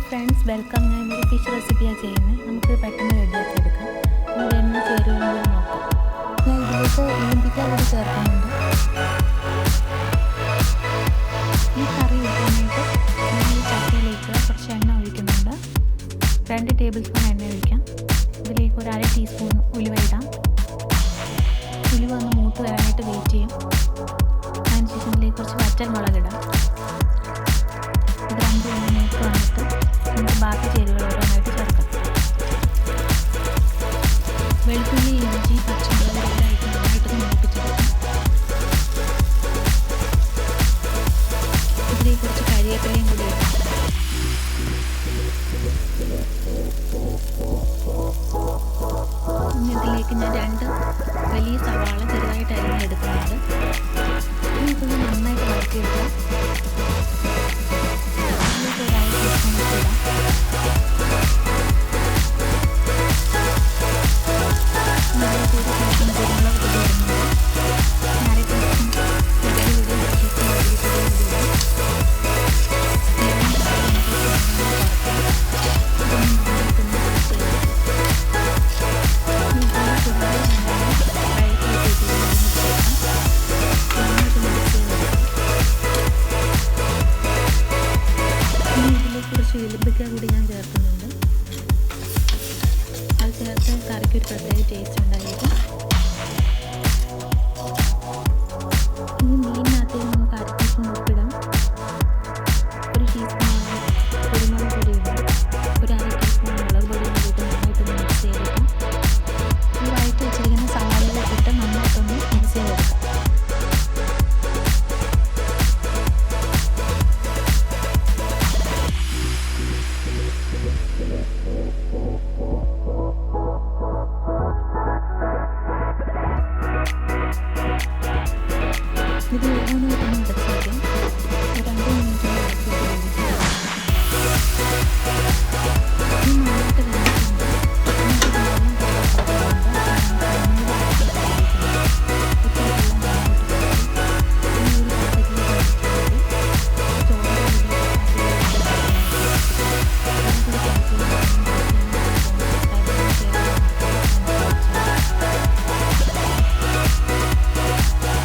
Friends, welcome. ഞാൻ ഒരു fish റെസിപ്പിയാണ് ചെയ്യുന്നത്. നമുക്ക് പെട്ടെന്ന് റെഡിയാക്കി എടുക്കാം. ഇനി വേണ്ട ചേരുവകൾ കൂടി നോക്കാം. ഞാൻ ഇതിലേക്ക് ഈന്തിക്ക കൂടി ചേർക്കുന്നുണ്ട്. ഈ കറി വെക്കാനായിട്ട് ഞാൻ ഈ ചട്ടിയിലേക്ക് കുറച്ച് എണ്ണ ഒഴിക്കുന്നുണ്ട്. 2 ടേബിൾ സ്പൂൺ എണ്ണ ഒഴിക്കാം. ഇതിലേക്ക് ഒരു 1/2 ടീസ്പൂൺ ഉലുവ ഇടാം. ഉലുവ ഒന്ന് മൂത്ത് വരാനായിട്ട് വെയിറ്റ് ചെയ്യും. അതിനുശേഷം ഇതിലേക്ക് കുറച്ച് വറ്റൽമുളക് ഇടാം. ഇത് 2 മിനിറ്റ് വന്നിട്ട് നമുക്ക് ബാക്കി ചേരുവകൾ ഓരോന്നായിട്ട് ചേർക്കാം. വെളുത്തുള്ളി, ഇഞ്ചി, പച്ചമുളക് ഇതായിട്ട് നന്നായിട്ടൊന്ന് മൂപ്പിച്ചെടുക്കാം. ഇതിലേക്ക് കുറച്ച് കരിവേപ്പിലയും കൂടി ഇടാം. ഇനി ഇതിലേക്ക് ഞാൻ 2 വലിയ സവാള ചെറുതായിട്ട് അരിഞ്ഞെടുക്കുന്നുണ്ട്. ഇനി ഇതൊന്ന് നന്നായിട്ട് വഴറ്റിയെടുക്കാം. എലുമ്പിക്ക കൂടി ഞാൻ ചേർക്കുന്നുണ്ട്. അത് ചേർത്ത് കറിക്ക് ഒരു പ്രത്യേക ടേസ്റ്റ് ഉണ്ടായിരിക്കും. ഇനി മീനിനകത്തേക്ക് നമുക്ക് 1/2 ടീസ്പൂൺ ഉപ്പിടാം. 1 ടീസ്പൂൺ കുരുമുളക് പൊടി ഇടാം. ഒരു 1/2 ടീസ്പൂൺ മുളക് പൊടി കൂടിയിട്ട് നന്നായിട്ടൊന്ന് മിക്സ് ചെയ്തെടുക്കാം. ഈ വഴറ്റി വെച്ചിരിക്കുന്ന സവാളയിലിട്ട് നന്നായിട്ടൊന്ന് മിക്സ് ചെയ്തെടുക്കാം. ഇത് ഓരോന്നായിട്ടൊന്ന് അടച്ച്